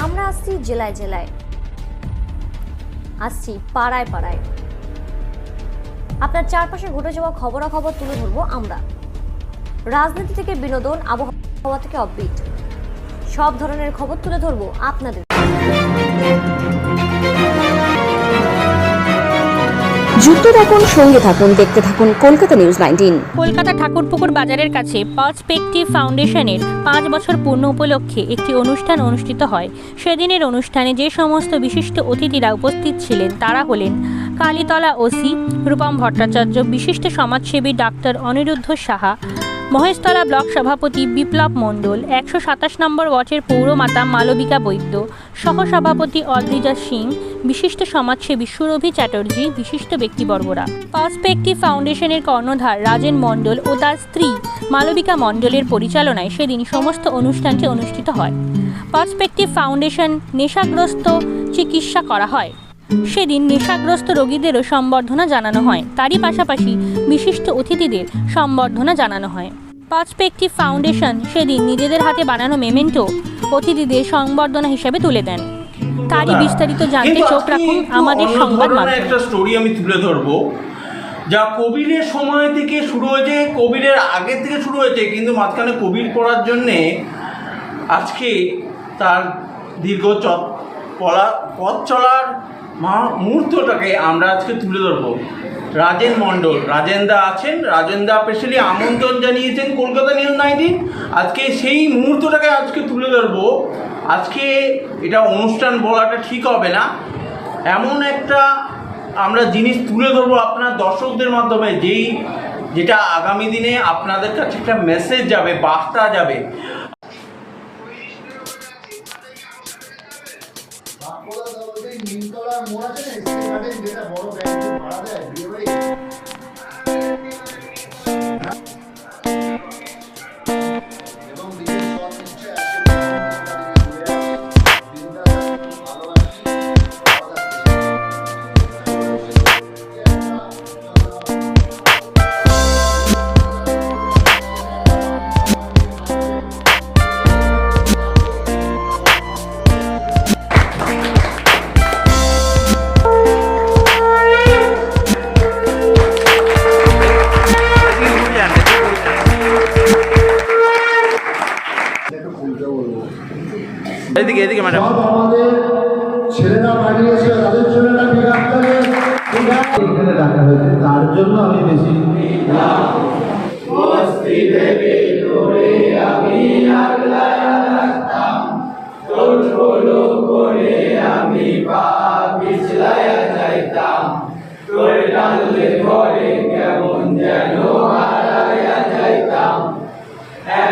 আমরা আসছি জেলায় জেলায়, আসছি পাড়ায় পাড়ায়। আপনার চারপাশে ঘটে যাওয়া খবরাখবর তুলে ধরবো আমরা। রাজনীতি থেকে বিনোদন, আবহাওয়া থেকে অফবিট, সব ধরনের খবর তুলে ধরবো আপনাদের। যুক্ত থাকুন, সঙ্গে থাকুন, দেখতে থাকুন কলকাতা নিউজ 19। কলকাতা ঠাকুরপুকুর বাজারের কাছে পার্সপেক্টিভ ফাউন্ডেশনের 5 বছর পূর্ণ উপলক্ষে একটি অনুষ্ঠান অনুষ্ঠিত হয়। সেদিনের অনুষ্ঠানে যে সমস্ত বিশিষ্ট অতিথিরা উপস্থিত ছিলেন তারা হলেন কালীতলা ওসি রূপম ভট্টাচার্য, বিশিষ্ট সমাজসেবী ডাক্তার অনিরুদ্ধ সাহা, মহেশতলা ব্লক সভাপতি বিপ্লব মণ্ডল, 127 নম্বর ওয়ার্ডের পৌরমাতা মালবিকা বৈদ্য, সহসভাপতি অদ্রিজা সিং, বিশিষ্ট সমাজসেবী সুরভি চ্যাটার্জি, বিশিষ্ট ব্যক্তিবর্গরা। পার্সপেক্টিভ ফাউন্ডেশনের কর্ণধার রাজেন মণ্ডল ও তার স্ত্রী মালবিকা মণ্ডলের পরিচালনায় সেদিন সমস্ত অনুষ্ঠানটি অনুষ্ঠিত হয়। পার্সপেক্টিভ ফাউন্ডেশন নেশাগ্রস্ত চিকিৎসা করা হয়। সেদিন নেশাগ্রস্ত রোগীদেরও সম্বর্ধনা জানানো হয়। তারই পাশাপাশি বিশিষ্ট অতিথিদের সম্বর্ধনা জানানো হয়। পার্সপেক্টিভ ফাউন্ডেশন সেদিন নিজেদের হাতে বানানো মেমেন্টো অতিথিদের সংবর্ধনা হিসেবে তুলে দেন। তারই বিস্তারিত জানতে চোখ রাখুন আমাদের সংবাদ মাধ্যমে। একটা স্টোরি আমি তুলে ধরবো, যা কোভিডের সময় থেকে শুরু হয়েছে, কোভিডের আগে থেকে শুরু হয়েছে, কিন্তু মাঝখানে কোভিড পড়ার জন্যে আজকে তার দীর্ঘ পথ চলার মুহূর্তটাকে আমরা আজকে তুলে ধরবো। রাজেন মণ্ডল, রাজেনদা আছেন, রাজেনদা স্পেশালি আমন্ত্রণ জানিয়েছেন কলকাতা নিউজ 19। আজকে সেই মুহূর্তটাকে আজকে তুলে ধরবো। আজকে এটা অনুষ্ঠান বলাটা ঠিক হবে না, এমন একটা আমরা জিনিস তুলে ধরবো আপনার দর্শকদের মাধ্যমে, যেটা আগামী দিনে আপনাদের কাছে একটা মেসেজ যাবে, বার্তা যাবে। এদিকে ম্যাডাম, আমাদের ছেলেরা বানিয়েছে, তাদের ছেলেরা এখানে রাখা হয়েছে, তার জন্য আমি বেশি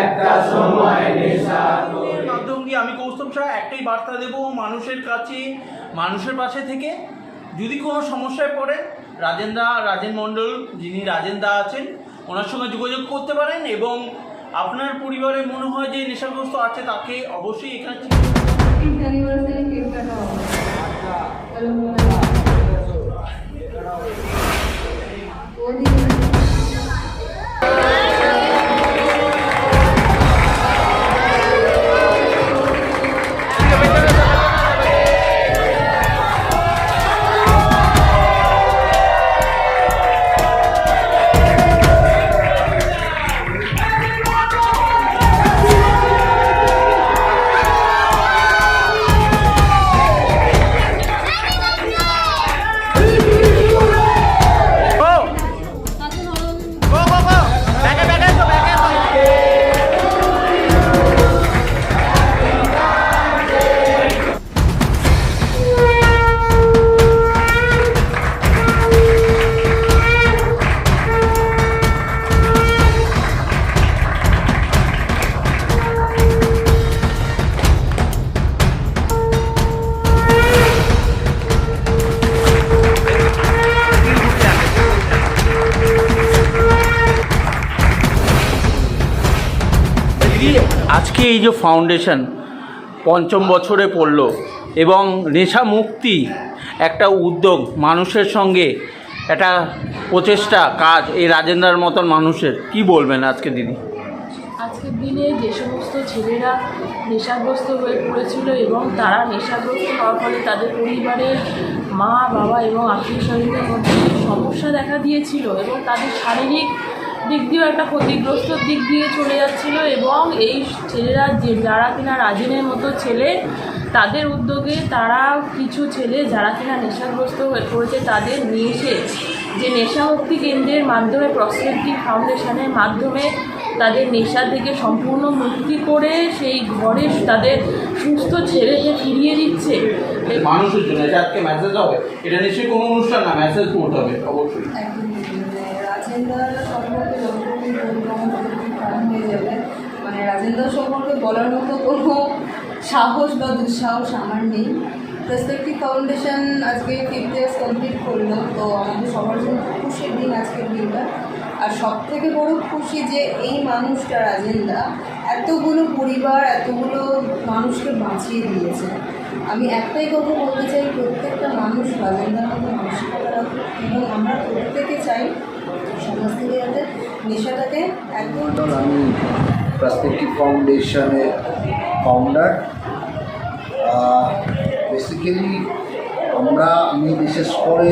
একটা সময় মাধ্যম দিয়ে আমি কৌস্তব শাহ একটাই বার্তা দেব মানুষের কাছে, মানুষের পাশে থেকে। যদি কোনো সমস্যায় পড়ে রাজেন মণ্ডল, যিনি রাজেনদা আছেন, ওনার সঙ্গে যোগাযোগ করতে পারেন। এবং আপনার পরিবারে মনে হয় যে নেশাগ্রস্ত আছে, তাকে অবশ্যই এখানে আজকে এই যে ফাউন্ডেশন ৫ম বছরে পড়ল এবং নেশা মুক্তি একটা উদ্যোগ, মানুষের সঙ্গে একটা প্রচেষ্টা কাজ, এই রাজেন্দ্রার মতন মানুষের, কি বলবেন আজকে দিদি? আজকে দিনে যে সমস্ত ছেলেরা নেশাগ্রস্ত হয়ে পড়েছিল এবং তারা নেশাগ্রস্ত হওয়ার ফলে তাদের পরিবারের মা বাবা এবং আত্মীয় স্বজনদের মধ্যে সমস্যা দেখা দিয়েছিল এবং তাদের শারীরিক দিক দিয়েও একটা ক্ষতিগ্রস্ত দিক দিয়ে চলে যাচ্ছিল এবং এই ছেলেরা যারা কিনা রাজিনের মতো ছেলে তাদের উদ্যোগে তারা কিছু ছেলে যারা কিনা নেশাগ্রস্ত হয়ে পড়েছে তাদের নিয়ে এসে যে নেশামুক্তি কেন্দ্রের মাধ্যমে প্রসপেক্টিভ ফাউন্ডেশনের মাধ্যমে তাদের নেশা থেকে সম্পূর্ণ মুক্তি করে সেই ঘরে তাদের সুস্থ ছেলেকে ফিরিয়ে দিচ্ছে। মানুষের জন্য এটা আজকে মেসেজ হবে, এটা নিশ্চয়ই কোনো অনুষ্ঠান না, মেসেজ করতে হবে অবশ্যই। রাজেন্দ্র সম্পর্কে কারণ হয়ে যাবে, মানে রাজেন্দ্র সম্পর্কে বলার মতো কোনো সাহস বা দুঃসাহস আমার নেই। প্রসপেক্টিভ ফাউন্ডেশন আজকে 5 ইয়ার্স কমপ্লিট করলো, তো আমাদের সবার জন্য খুশির দিন আজকের দিনটা। আর সব থেকে বড় খুশি যে এই মানুষটা রাজেন্দ্র এতগুলো পরিবার এতগুলো মানুষকে বাঁচিয়ে দিয়েছে। আমি একটাই কথা বলতে চাই, প্রত্যেকটা মানুষ রাজেন্দ্রের মতো মানসিকতা রাখুক এবং আমরা প্রত্যেকে চাই সমাজ থেকে যাতে নেশাটাকে একদম। আমি প্রসপেক্টিভ ফাউন্ডেশনের ফাউন্ডার। বেসিক্যালি আমি বিশেষ করে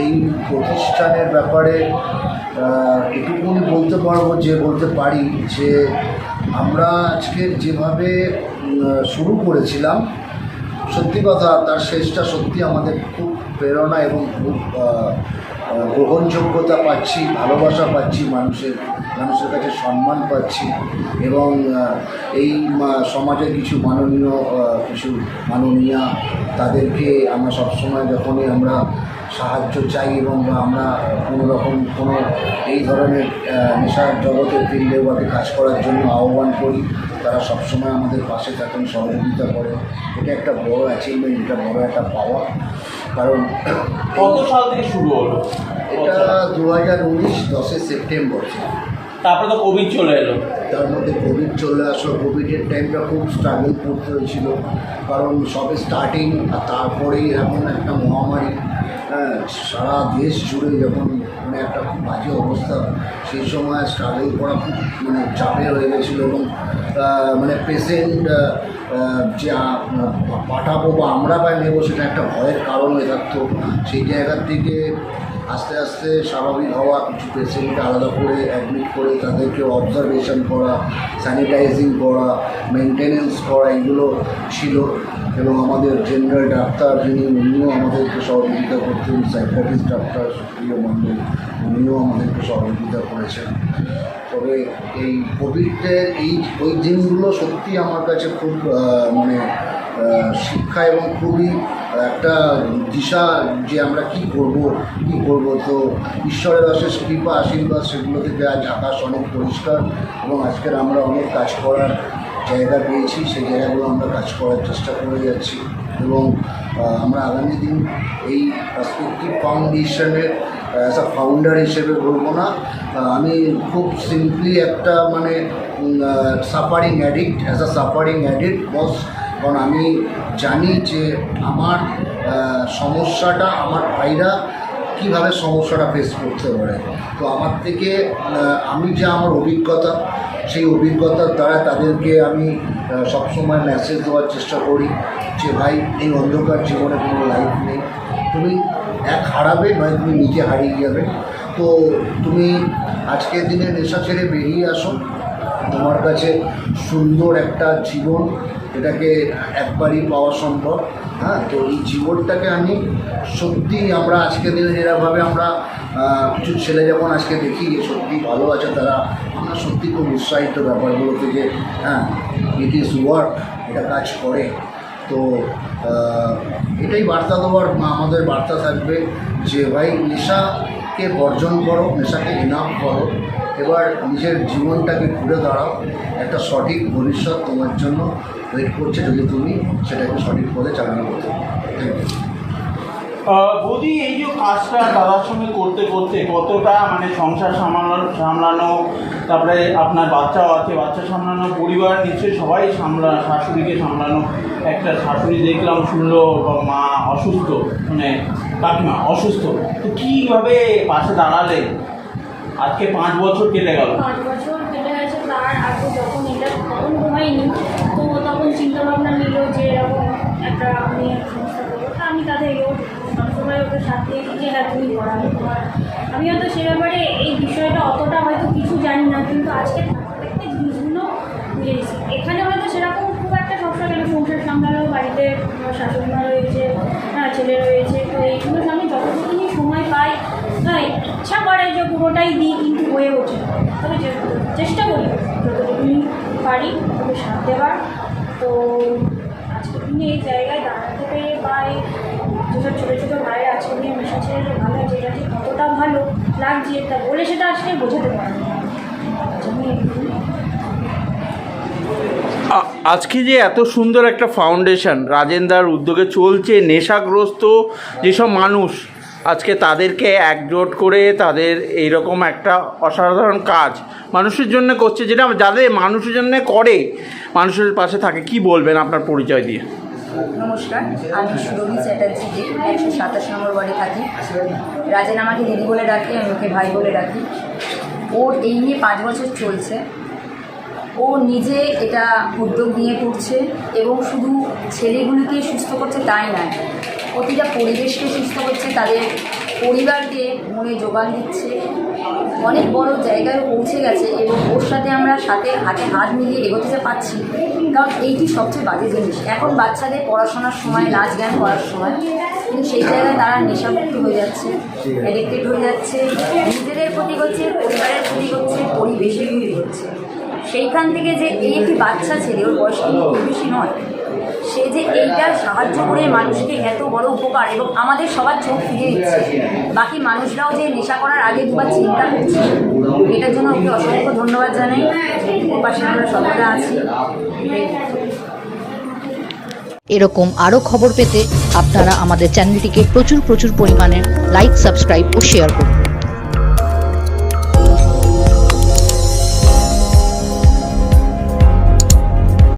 এই প্রতিষ্ঠানের ব্যাপারে এটুকুনি বলতে পারি যে আমরা আজকের যেভাবে শুরু করেছিলাম, সত্যি কথা তার শেষটা সত্যি আমাদের খুব প্রেরণা এবং খুব গ্রহণযোগ্যতা পাচ্ছি, ভালোবাসা পাচ্ছি, মানুষের কাছে সম্মান পাচ্ছি এবং এই সমাজের কিছু মাননীয়া তাদেরকে আমরা সবসময় যখনই আমরা সাহায্য চাই এবং আমরা কোনো এই ধরনের নেশার জগতে ফিল্ডে ওয়াকে কাজ করার জন্য আহ্বান করি, তারা সবসময় আমাদের পাশে থাকেন, সহযোগিতা করে। এটা একটা বড় অ্যাচিভমেন্ট, এটা বড় একটা পাওয়া। কারণ কত সাল থেকে শুরু হলো এটা 2019 10 সেপ্টেম্বর। তারপরে তো কোভিড চলে এলো, তার মধ্যে কোভিড চলে আসলো। কোভিডের টাইমটা খুব স্ট্রাগল করতে হয়েছিল, কারণ সবে স্টার্টিং, আর তারপরেই এমন একটা মহামারী সারা দেশ জুড়ে যখন একটা খুব বাজে অবস্থা, সেই সময় স্ট্রাগল করা খুব চাপে হয়ে গেছিলো এবং পেশেন্ট যে পাঠাবো বা আমরা নেবো সেটা একটা ভয়ের কারণ হয়ে থাকতো। সেই জায়গার থেকে আস্তে আস্তে স্বাভাবিক হওয়া, কিছু পেশেন্টকে আলাদা করে অ্যাডমিট করে তাদেরকে অবজারভেশন করা, স্যানিটাইজিং করা, মেনটেনেন্স করা, এগুলো ছিল। এবং আমাদের জেনারেল ডাক্তার উনিও আমাদেরকে সহযোগিতা করতেন, সাইকোলজিস্ট ডাক্তার সুপ্রিয় মণ্ডল উনিও আমাদেরকে সহযোগিতা করেছেন। তবে এই কোভিডের ওই দিনগুলো সত্যি আমার কাছে খুব শিক্ষা এবং খুবই একটা দিশা যে আমরা কি করব। তো ঈশ্বরের অশেষ কৃপা আশীর্বাদ, সেগুলো থেকে আজ আকাশ অনেক পরিষ্কার এবং আজকের আমরা অনেক কাজ করার জায়গা পেয়েছি। সেই জায়গাগুলো আমরা কাজ করার চেষ্টা করে যাচ্ছি এবং আমরা আগামী দিন এই প্রসপেক্টিভ ফাউন্ডেশনের অ্যাজ আ ফাউন্ডার হিসেবে বলবো না, আমি খুব সিম্পলি একটা সাফারিং অ্যাডিক্ট বস। কারণ আমি জানি যে আমার সমস্যাটা আমার ভাইরা কীভাবে সমস্যাটা ফেস করতে পারে। তো আমার থেকে আমার অভিজ্ঞতা, সেই অভিজ্ঞতার দ্বারা তাদেরকে আমি সবসময় মেসেজ দেওয়ার চেষ্টা করি যে ভাই, এই অন্ধকার জীবনে কোনো লাইফ নেই, তুমি হারাবে নয় তুমি নিজে হারিয়ে যাবে। তো তুমি আজকের দিনে নেশা ছেড়ে বেরিয়ে আসো, তোমার কাছে সুন্দর একটা জীবন, এটাকে একবারই পাওয়া সম্ভব। তো এই জীবনটাকে আমি সত্যি আমরা আজকের দিনে যেভাবে আমরা কিছু ছেলে যখন আজকে দেখি সত্যি ভালো আছে, তারা আমরা সত্যি খুব উৎসাহিত ব্যাপারগুলো থেকে। ইট ইজ ওয়ার্ক, এটা কাজ করে। তো এটাই বার্তা দেওয়ার আমাদের বার্তা থাকবে যে ভাই, নেশাকে বর্জন করো, নেশাকে ইনাফ করো, এবার নিজের জীবনটাকে ঘুরে দাঁড়াও। একটা সঠিক ভবিষ্যৎ তোমার জন্য ওয়েট করছে যদি তুমি সেটাকে সঠিক পথে চালানো করতে পারো। Thank you. বৌদি, এই যে কাজটা দাদার সঙ্গে করতে করতে কতটা সংসার সামলানো, তারপরে আপনার বাচ্চাও আছে, বাচ্চা সামলানো, পরিবার নিশ্চয়ই সবাই শাশুড়িকে সামলানো। একটা শাশুড়ি দেখলাম শুনলো মা অসুস্থ, কাকিমা অসুস্থ, তো কীভাবে পাশে দাঁড়ালে? আজকে 5 বছর কেটে গেল। 5 বছর কেটে গেছে, তার আগে যখন এটা তখন হয়নি, তো তখন চিন্তাভাবনা নিল যে এরকম একটা আমি সংস্থা করবো। তা আমি তাদেরকেও সবসময় ওদের সাথে দিয়েছি যে হ্যাঁ তুমি করো, আমি তোমার। আমি হয়তো সে ব্যাপারে এই বিষয়টা অতটা হয়তো কিছু জানি না, কিন্তু আজকে প্রত্যেকটা জিনিসগুলো বুঝেছি। এখানে হয়তো সেরকম খুব একটা সবসময় কেন সংসার সামলানো, বাড়িতে শাশুড়িমা রয়েছে, ছেলে রয়েছে, তো এইগুলো আমি যতটুকুনি সময় পাই, হ্যাঁ ইচ্ছা করে যে পুরোটাই দিই, কিন্তু হয়ে ওঠে না। তবে চেষ্টা করি যতটুকুনি পারি ওকে সাথ দেওয়ার। তো আজকে দিনে এই জায়গায় দাঁড়াতে পেরে বা এই যেসব ছোটো ছোটো ভাইয়ের আজকে নিয়ে মিশেছে ভালো, যেটা ঠিক কতটা ভালো লাগছে তা বলে সেটা আজকে বোঝাতে পারবো না। আজকে যে এত সুন্দর একটা ফাউন্ডেশন রাজেন্দার উদ্যোগে চলছে, নেশাগ্রস্ত যেসব মানুষ আজকে তাদেরকে একজোট করে তাদের এইরকম একটা অসাধারণ কাজ মানুষের জন্য করছে, যেটা যাদের মানুষের জন্য করে, মানুষের পাশে থাকে। কি বলবেন আপনার পরিচয় দিয়ে? নমস্কার, আমি সুরভি চ্যাটার্জি, 127 নম্বর ওয়ার্ডে থাকি। রাজেন আমাকে দিদি বলে ডাকে, আমি ওকে ভাই বলে ডাকি। ওর এই নিয়ে 5 বছর চলছে। ও নিজে এটা উদ্যোগ নিয়ে করছে এবং শুধু ছেলেগুলিকে সুস্থ করছে তাই নয়, প্রতিটা পরিবেশকে সুস্থ করছে, তাদের পরিবারকে মনে যোগান দিচ্ছে, অনেক বড় জায়গায় পৌঁছে গেছে। এবং ওর সাথে আমরা হাতে হাত মিলিয়ে এগোতে পারছি, কারণ এইটি সবচেয়ে বাজে জিনিস। এখন বাচ্চাদের পড়াশোনার সময়, নাচ গান করার সময়, কিন্তু সেই জায়গায় তারা নেশামুক্ত হয়ে যাচ্ছে, অ্যাডিক্টেড হয়ে যাচ্ছে, নিজেদের ক্ষতি করছে, পরিবারের ক্ষতি করছে, পরিবেশের ক্ষতি করছে। সেইখান থেকে যে এই একটি বাচ্চা ছেলে, ওর বয়স কিন্তু খুব বেশি নয়, সে যে এইটা সাহায্য করে মানুষকে এত বড় উপকার এবং আমাদের সবার চোখ ফিরে দিচ্ছে, বাকি মানুষরাও যে নেশা করার আগে দুবার চিন্তা করছে, এটার জন্য ওকে অসংখ্য ধন্যবাদ জানাই। ওর পাশে আমরা সর্বদা আছি। এরকম আরও খবর পেতে আপনারা আমাদের চ্যানেলটিকে প্রচুর পরিমাণে লাইক, সাবস্ক্রাইব ও শেয়ার করুন।